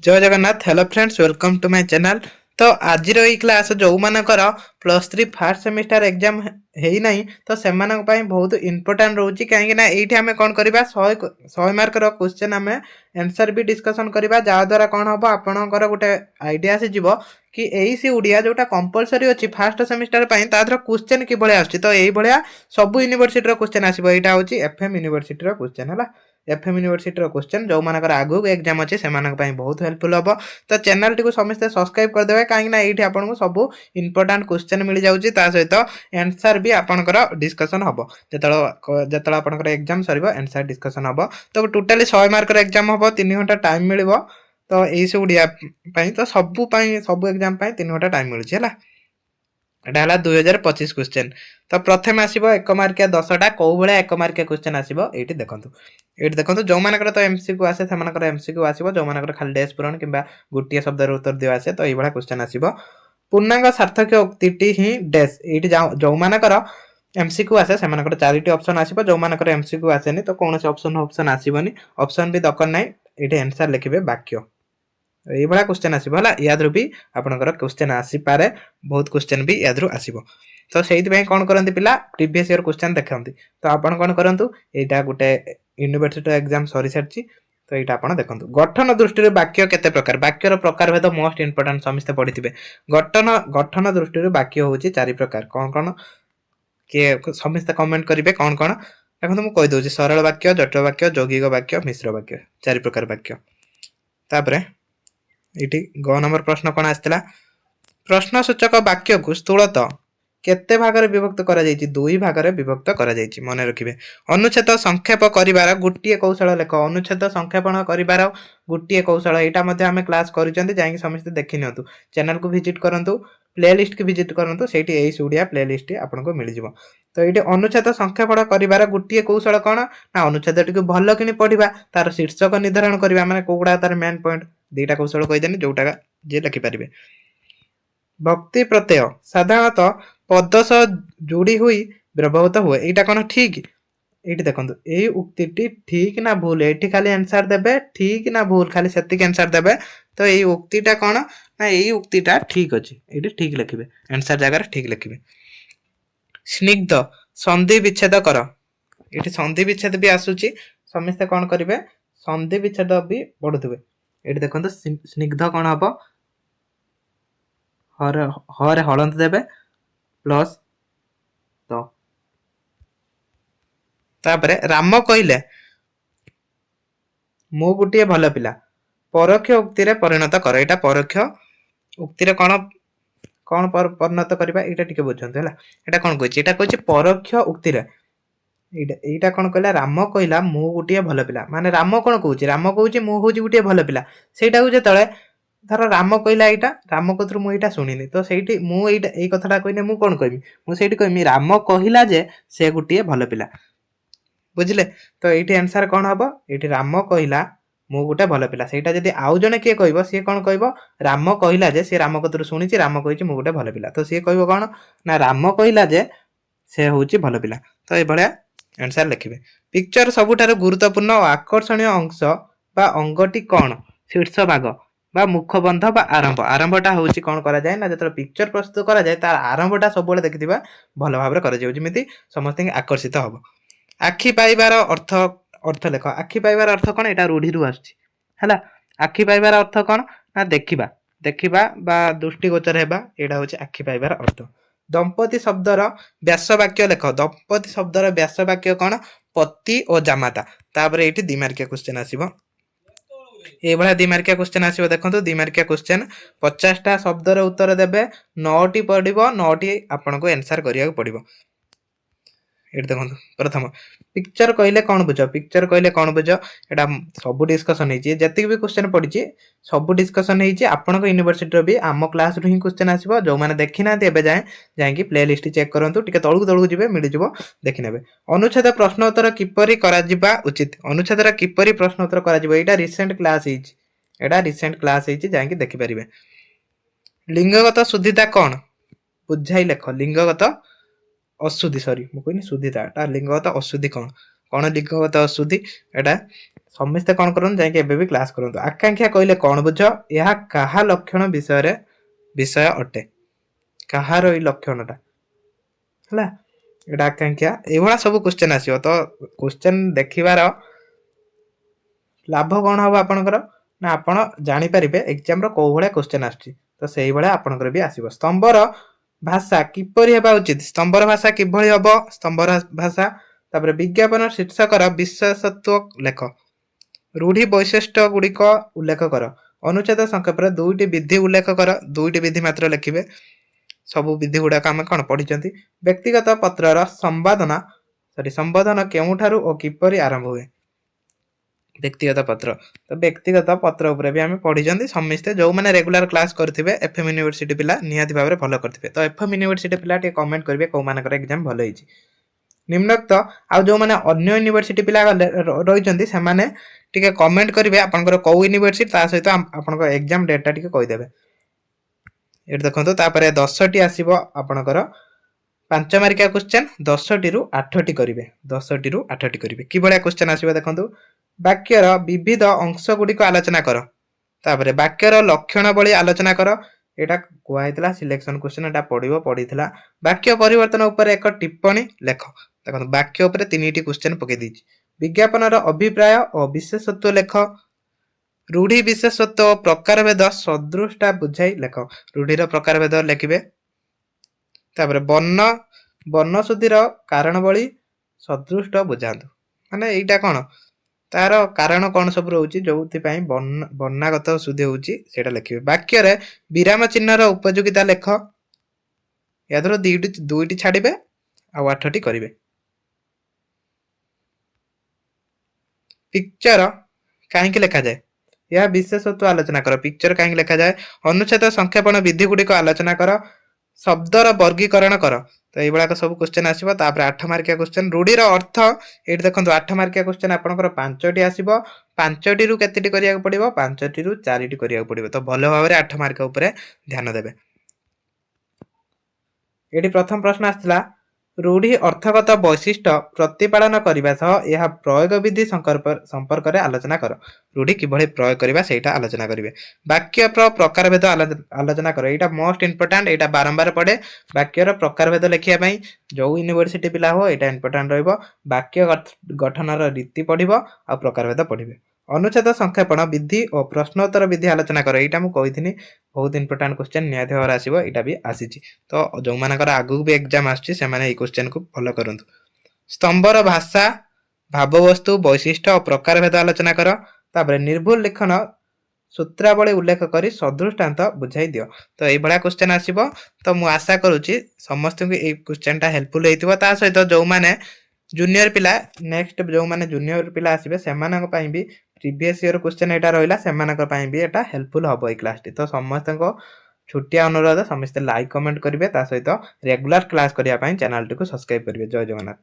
जय Jagannath. Hello friends, welcome to my channel. तो आज क्लास जो मानकर plus three first semester exam है ना तो से बहुत इंपोर्टाट रोचे कहीं ये आम कौन करवा 100 मार्क क्वेश्चन आम आंसर भी डिस्कसन करवा जहाद्वारा कौन हम आपंकर गोटे आइडिया आसीज कि एसी ओडिया जोटा कंपलसरी अच्छी फास्ट सेमिस्टर तादर क्वेश्चन कि आसूँ तो ये सब यूनिवर्सिटी क्वेश्चन आसो यहाँ हूँ एफएम यूनिवर्सिटी क्वेश्चन है एफएम यूनिवर्सिटी क्वेश्चन जो मानकर आगु एग्जाम अच्छे से बहुत हेल्पफुल हम। तो चैनल टी समस्त सब्सक्राइब करदे कहीं ये आपको सब इंपोर्टाट क्वेश्चन मिल जाऊँगी सहित आंसर भी आपंकर डिस्कसन हम जो आपंकर एग्जाम सर आंसर डिस्कसन हम। तो टोटाली 100 मार्क एग्जाम हम 3 घंटा टाइम मिल तो ये ओडिया तो सब एग्जाम 3 घंटा टाइम मिलूँ है। एटा 2025 क्वेश्चन। तो प्रथम आसो 1 मार्किया 10टा कौ भाया 1 मार्किया क्वेश्चन आसो ये देखो जो मानकर तो एमसीक्यू आसे से एमसीक्यू आसो जो मानकर खाली डैश पूरण कि गोटे शब्द उत्तर दिया आसे तो ये क्वेश्चन आसो पूर्णांग सार्थक उक्ति ही डैश ये जो मानकर एमसीक्यू आसे से 4टी ऑप्शन आसो जो मानकर एमसीक्यू आसेनी तो कौन ऑप्शन आसबनी ऑप्शन भी दरकार ना ये आंसर लिखे वाक्य ये क्वेश्चन आसो है याद्रु भी आपंकर क्वेश्चन आसीपे बहुत क्वेश्चन भी याद्रु आसो। तो से कौन करती पिला प्रीवियस ईयर क्वेश्चन देखते तो आप कौन करूँ यहाँ गोटे यूनिवर्सिटी एग्जाम सरी सारी तो ये आप देखो गठन दृष्टि वाक्य केते प्रकार वाक्यर प्रकार भेद मोस्ट इंपोर्टाट समस्ते पढ़ी थे। गठन दृष्टि वाक्य हूँ 4 प्रकार कौन कौन किए समस्ते कमेंट करेंगे कौन कौन देखो मुझे कहीदे सरल वाक्य जटिल वाक्य यौगिक वाक्य मिश्र वाक्य 4 प्रकार वाक्य। तापर ये ग नंबर प्रश्न कौन आसाला प्रश्न सूचक वाक्य को स्थूलत केते भागरे विभक्त करा जायछि 2 भागरे विभक्त करा जायछि मन रखिबे। अनुच्छेद संक्षेप करिवार गोटिए कौशल लेख अनुच्छेद संक्षेपण करिवार गोटिए कौशल एटा मध्ये आमे क्लास करिसंती जाई समस्त देखि नियंतु चैनल को विजिट करंतु प्लेलिस्ट की विजिट करंतु सेठी एई ओडिया प्लेलिस्ट आपनको मिल जिवो। तो ये अनुच्छेद संक्षेपण करिवार गोटिए कौशल कौन ना अनुच्छेद टी भल कि पढ़ा तार शीर्षक निर्धारण करबा माने कोगुडा तार मेन पॉइंट 2टा कौशल कहिदेनी जोटा जे लिखि पारिबे। भक्ति प्रत्यय साधारणतः पद सह जोड़ी हुई व्यवहृत हुए यहाँ कौन ठीक ये देखो यही उक्ति ठीक ना भूल ये खाली आंसर देबे ठीक ना भूल खाली से आंसर देबे। तो यही उक्तिटा कौन ना यही उक्तिटा ठीक अच्छे ये ठीक लिखे आंसर जगह ठीक लिखे। स्निग्ध संधि विच्छेद कर ये संधि विच्छेद भी आसूची समस्ते कौन करेंगे संधि विच्छेद भी पढ़ुवे ये देखो स्निग्ध कौन हम हरे हलंत देबे प्लस तो तापरे राम कहले मु गोटे भल पिला परोक्ष उक्ति रे परिणत कर एटा परोक्ष उक्ति रे कौन कौन परिणत करबा एटा टिके बुझंतु हैला एटा कौन कहछि एटा कहछि परोक्ष उक्ति रे एटा कौन कहला राम कहला मु गोटे भल पिला माने राम कौन कहछि राम कहछि मु होछि गोटे भल पिला सेटा को जेतळे धर राम कहला यहाँ राम कथर मुझे शुणी तो सही मुझे कथा कहने मुझे कौन कहमी मुझे कहमी राम कहला जे से गोटे भल पिला बुझले। तो ये आंसर कौन हम ये राम कहला मु गोटे भल पिला सेटा जदि आउ जने किए कह सी कौन कह राम कहला जे सी राम कथर शुणी राम कही मु गोटे भल पिला तो सी कह कौन ना राम कहला जे से हूँ भल पिला। तो ये भाया आंसर लिखे। पिक्चर सबुठार गुरुत्वपूर्ण और आकर्षणीय अंश बा अंगटी कौन शीर्ष भाग बा मुखबंध बा आरंभ आरंभटा हूँ कौन करा जाए ना जो पिक्चर प्रस्तुत करा जाए तार आरंभटा सब देखि भल भाव जमी समस्त आकर्षित हम। आखि पाइबार अर्थ अर्थ लेख आखि पाइबार अर्थ कौन यहाँ रूढ़ी है आखि पाइबार अर्थ कौन ना देखा देखा बा दृष्टिगोचर है यहाँ हूँ आखि पाइबार अर्थ। दंपति शब्दर व्यासवाक्य लेख दंपति शब्दर व्यासवाक्य कौन पति और जामाता तापर ये 2 मार्किया क्वेश्चन आसो ये 2 मार्किया क्वेश्चन आसो देखो 2 मार्किया क्वेश्चन 50टा शब्दर उत्तर देबे 9टी पढ़िबो 9टी आपनको आंसर करिया पड़िबो। ये देखो प्रथम पिक्चर कहले कौन बुझ पिक्चर कहले कौन बुझ एटा सब डिस्कशन होइछि जति भी क्वेश्चन पड़ी सब डिस्कशन होइछि आपनको यूनिवर्सिटी भी आम क्लास रु ही क्वेश्चन आसीबो जो माने देखि ना एबे जाए जाई प्ले लिस्ट चेक करंतु टिके तळु तळु जिवे मिल जिवो देखि नेबे। अनुच्छेद प्रश्न उत्तर किपरि करा जिबा उचित अनुच्छेद रा किपरि प्रश्न उत्तर करा जिवो एटा रिसेंट क्लास होइछि एटा रिसेंट क्लास होइछि जाई देखि परिबे। लिंगगत शुद्धिता कौन बुझाई लेख लिंगगत अशुद्धि सॉरी मुझे शुद्धिता लिंगगत अशुद्धि कौन कौन लिंगगत अशुद्धि एटा ସମସ୍ତେ କ'ଣ କରନ୍ତୁ ଯାଇକି ଏବେ ବି କ୍ଲାସ୍ କରନ୍ତୁ। ଆକାଂକ୍ଷା କହିଲେ କ'ଣ ବୁଝ? ଏହା କାହା ଲକ୍ଷଣ ବିଷୟ ଅଟେ? କାହାର ଏଇ ଲକ୍ଷଣଟା ହେଲା, ଏଇଟା ଆକାଂକ୍ଷା। ଏଇଭଳିଆ ସବୁ କ୍ୱେଶ୍ଚନ୍ ଆସିବ। ତ କ୍ୱେଶ୍ଚନ୍ ଦେଖିବାର ଲାଭ କ'ଣ ହବ ଆପଣଙ୍କର? ନା ଆପଣ ଜାଣିପାରିବେ ଏକ୍ଜାମ୍ର କୋଉ ଭଳିଆ କ୍ୱେଶ୍ଚନ୍ ଆସୁଛି। ତ ସେଇଭଳିଆ ଆପଣଙ୍କର ବି ଆସିବ। ସ୍ତମ୍ଭର ଭାଷା କିପରି ହେବା ଉଚିତ? ସ୍ତମ୍ଭର ଭାଷା କିଭଳି ହବ? ସ୍ତମ୍ଭର ଭାଷା। ତାପରେ ବିଜ୍ଞାପନ ଶୀର୍ଷକର ବିଶେଷତ୍ୱ ଲେଖ। ରୂଢ଼ି ବୈଶିଷ୍ଟ୍ୟ ଗୁଡ଼ିକ ଉଲ୍ଲେଖ କର। ଅନୁଚ୍ଛେଦ ସଂକ୍ଷେପରେ 2ଟି ବିଧି ଉଲ୍ଲେଖ କର। 2ଟି ବିଧି ମାତ୍ର ଲେଖିବେ। ସବୁ ବିଧି ଗୁଡ଼ାକ ଆମେ କ'ଣ ପଢ଼ିଛନ୍ତି। ବ୍ୟକ୍ତିଗତ ପତ୍ରର ସମ୍ବୋଧନ କେଉଁଠାରୁ ଓ କିପରି ଆରମ୍ଭ ହୁଏ? ବ୍ୟକ୍ତିଗତ ପତ୍ର। ତ ବ୍ୟକ୍ତିଗତ ପତ୍ର ଉପରେ ବି ଆମେ ପଢ଼ିଛନ୍ତି। ସମସ୍ତେ ଯେଉଁମାନେ ରେଗୁଲାର କ୍ଲାସ୍ କରିଥିବେ ଏଫ୍ଏମ୍ ୟୁନିଭର୍ସିଟି ପିଲା ନିହାତି ଭାବରେ ଭଲ କରିଥିବେ। ତ ଏଫ୍ଏମ୍ ୟୁନିଭର୍ସିଟି ପିଲା ଟିକେ କମେଣ୍ଟ କରିବେ କେଉଁମାନଙ୍କର ଏକ୍ଜାମ୍ ଭଲ ହେଇଛି। ନିମ୍ନୋକ୍ତ ଆଉ ଯେଉଁମାନେ ଅନ୍ୟ ୟୁନିଭର୍ସିଟି ପିଲା ରହିଛନ୍ତି ସେମାନେ ଟିକେ କମେଣ୍ଟ କରିବେ ଆପଣଙ୍କର କେଉଁ ୟୁନିଭର୍ସିଟି, ତା ସହିତ ଆପଣଙ୍କ ଏକ୍ଜାମ୍ ଡେଟ୍ଟା ଟିକେ କହିଦେବେ। ଏଠି ଦେଖନ୍ତୁ, ତାପରେ 10ଟି ଆସିବ ଆପଣଙ୍କର 5 ମାର୍କିଆ କ୍ୱେଶ୍ଚନ୍। 10ଟିରୁ 8ଟି କରିବେ। 10ଟିରୁ 8ଟି କରିବେ। କିଭଳିଆ କ୍ୱେଶ୍ଚନ୍ ଆସିବ ଦେଖନ୍ତୁ। ବାକ୍ୟର ବିବିଧ ଅଂଶ ଗୁଡ଼ିକ ଆଲୋଚନା କର। ତାପରେ ବାକ୍ୟର ଲକ୍ଷଣାବଳୀ ଆଲୋଚନା କର। ଏଇଟା କୁହାଯାଇଥିଲା ସିଲେକ୍ସନ କ୍ୱେଶ୍ଚନ୍, ଏଟା ପଡ଼ିଥିଲା। ବାକ୍ୟ ପରିବର୍ତ୍ତନ ଉପରେ ଏକ ଟିପ୍ପଣୀ ଲେଖ। ଦେଖନ୍ତୁ ବାକ୍ୟ ଉପରେ 3ଟି କ୍ୱେଶ୍ଚନ୍ ପକେଇ ଦେଇଛି। ବିଜ୍ଞାପନର ଅଭିପ୍ରାୟ ଓ ବିଶେଷତ୍ୱ ଲେଖ। ରୂଢ଼ି ବିଶେଷତ୍ୱ ଓ ପ୍ରକାରଭେଦ ସଦୃଶଟା ବୁଝାଇ ଲେଖ। ରୂଢ଼ିର ପ୍ରକାରଭେଦ ଲେଖିବେ। ତାପରେ ବର୍ଣ୍ଣଶୁଦ୍ଧିର କାରଣବଳୀ ସଦୃଷ୍ଟ ବୁଝାନ୍ତୁ। ମାନେ ଏଇଟା କ'ଣ, ତାର କାରଣ କ'ଣ ସବୁ ରହୁଛି ଯୋଉଥିପାଇଁ ବର୍ଣ୍ଣାଗତ ଶୁଦ୍ଧି ହେଉଛି ସେଇଟା ଲେଖିବେ। ବାକ୍ୟରେ ବିରାମ ଚିହ୍ନର ଉପଯୋଗିତା ଲେଖ। ଏହାଦ୍ୱାରା 2ଟି ଛାଡ଼ିବେ ଆଉ 8ଟି କରିବେ। ପିକ୍ଚର କାହିଁକି ଲେଖାଯାଏ? ଏହା ବିଶେଷତ୍ୱ ଆଲୋଚନା କର। ପିକ୍ଚର କାହିଁକି ଲେଖାଯାଏ? ଅନୁଚ୍ଛେଦ ସଂକ୍ଷେପଣ ବିଧି ଗୁଡ଼ିକ ଆଲୋଚନା କର। ଶବ୍ଦର ବର୍ଗୀକରଣ କର। ତ ଏଇଭଳିଆ ସବୁ କ୍ୱେଶ୍ଚନ୍ ଆସିବ। ତାପରେ 8 ମାର୍କିଆ କ୍ୱେଶ୍ଚନ୍। ରୂଢ଼ିର ଅର୍ଥ ଏଇଠି ଦେଖନ୍ତୁ 8 ମାର୍କିଆ କ୍ୱେଶ୍ଚନ୍ ଆପଣଙ୍କର 5ଟି ଆସିବ। 5ଟିରୁ କେତେଟି କରିବାକୁ ପଡ଼ିବ? 5ଟିରୁ 4ଟି କରିବାକୁ ପଡ଼ିବ। ତ ଭଲ ଭାବରେ 8 ମାର୍କ ଉପରେ ଧ୍ୟାନ ଦେବେ। ଏଠି ପ୍ରଥମ ପ୍ରଶ୍ନ ଆସିଥିଲା, ରୂଢ଼ି ଅର୍ଥଗତ ବୈଶିଷ୍ଟ୍ୟ ପ୍ରତିପାଳନ କରିବା ସହ ଏହା ପ୍ରୟୋଗ ବିଧି ସମ୍ପର୍କରେ ଆଲୋଚନା କର। ରୂଢ଼ି କିଭଳି ପ୍ରୟୋଗ କରିବା ସେଇଟା ଆଲୋଚନା କରିବେ। ବାକ୍ୟର ପ୍ରକାରଭେଦ ଆଲୋଚନା କର। ଏଇଟା ମୋଷ୍ଟ ଇମ୍ପୋର୍ଟାଣ୍ଟ, ଏଇଟା ବାରମ୍ବାର ପଡ଼େ। ବାକ୍ୟର ପ୍ରକାରଭେଦ ଲେଖିବା ପାଇଁ ଯେଉଁ ୟୁନିଭର୍ସିଟି ପିଲା ହଉ ଏଇଟା ଇମ୍ପୋର୍ଟାଣ୍ଟ ରହିବ। ବାକ୍ୟ ଗଠନର ରୀତି ପଢ଼ିବ ଆଉ ପ୍ରକାରଭେଦ ପଢ଼ିବେ। ଅନୁଚ୍ଛେଦ ସଂକ୍ଷେପଣ ବିଧି ଓ ପ୍ରଶ୍ନୋତ୍ତର ବିଧି ଆଲୋଚନା କର। ଏଇଟା ମୁଁ କହିଥିଲି ବହୁତ ଇମ୍ପୋର୍ଟାଣ୍ଟ କ୍ୱେଶ୍ଚନ୍ ନିହାତି ଭାବରେ ଆସିବ। ଏଇଟା ବି ଆସିଛି। ତ ଯେଉଁମାନଙ୍କର ଆଗକୁ ବି ଏକ୍ଜାମ୍ ଆସୁଛି ସେମାନେ ଏଇ କ୍ୱେଶ୍ଚନ୍କୁ ଫଲୋ କରନ୍ତୁ। ସ୍ତମ୍ଭର ଭାଷା, ଭାବବସ୍ତୁ, ବୈଶିଷ୍ଟ୍ୟ ଓ ପ୍ରକାରଭେଦ ଆଲୋଚନା କର। ତାପରେ ନିର୍ଭୁଲ ଲିଖନ ସୂତ୍ରାବଳୀ ଉଲ୍ଲେଖ କରି ସଦୃଷ୍ଟାନ୍ତ ବୁଝାଇ ଦିଅ। ତ ଏଇଭଳିଆ କ୍ୱେଶ୍ଚନ୍ ଆସିବ। ତ ମୁଁ ଆଶା କରୁଛି ସମସ୍ତଙ୍କୁ ଏଇ କ୍ୱେଶ୍ଚନ୍ଟା ହେଲ୍ପଫୁଲ୍ ହେଇଥିବ। ତା ସହିତ ଯେଉଁମାନେ ଜୁନିୟର ପିଲା, ନେକ୍ସଟ ଯେଉଁମାନେ ଜୁନିୟର ପିଲା ଆସିବେ ସେମାନଙ୍କ ପାଇଁ ବି ପ୍ରିଭିୟସ୍ ଇୟର କ୍ୱେଶ୍ଚନ୍ ଏଇଟା ରହିଲା, ସେମାନଙ୍କ ପାଇଁ ବି ଏଇଟା ହେଲ୍ପଫୁଲ୍ ହେବ ଏଇ କ୍ଲାସ୍ଟି। ତ ସମସ୍ତଙ୍କ ଛୋଟିଆ ଅନୁରୋଧ, ସମସ୍ତେ ଲାଇକ୍ କମେଣ୍ଟ କରିବେ। ତା ସହିତ ରେଗୁଲାର କ୍ଲାସ୍ କରିବା ପାଇଁ ଚ୍ୟାନେଲଟିକୁ ସବସ୍କ୍ରାଇବ୍ କରିବେ। ଜୟ ଜଗନ୍ନାଥ।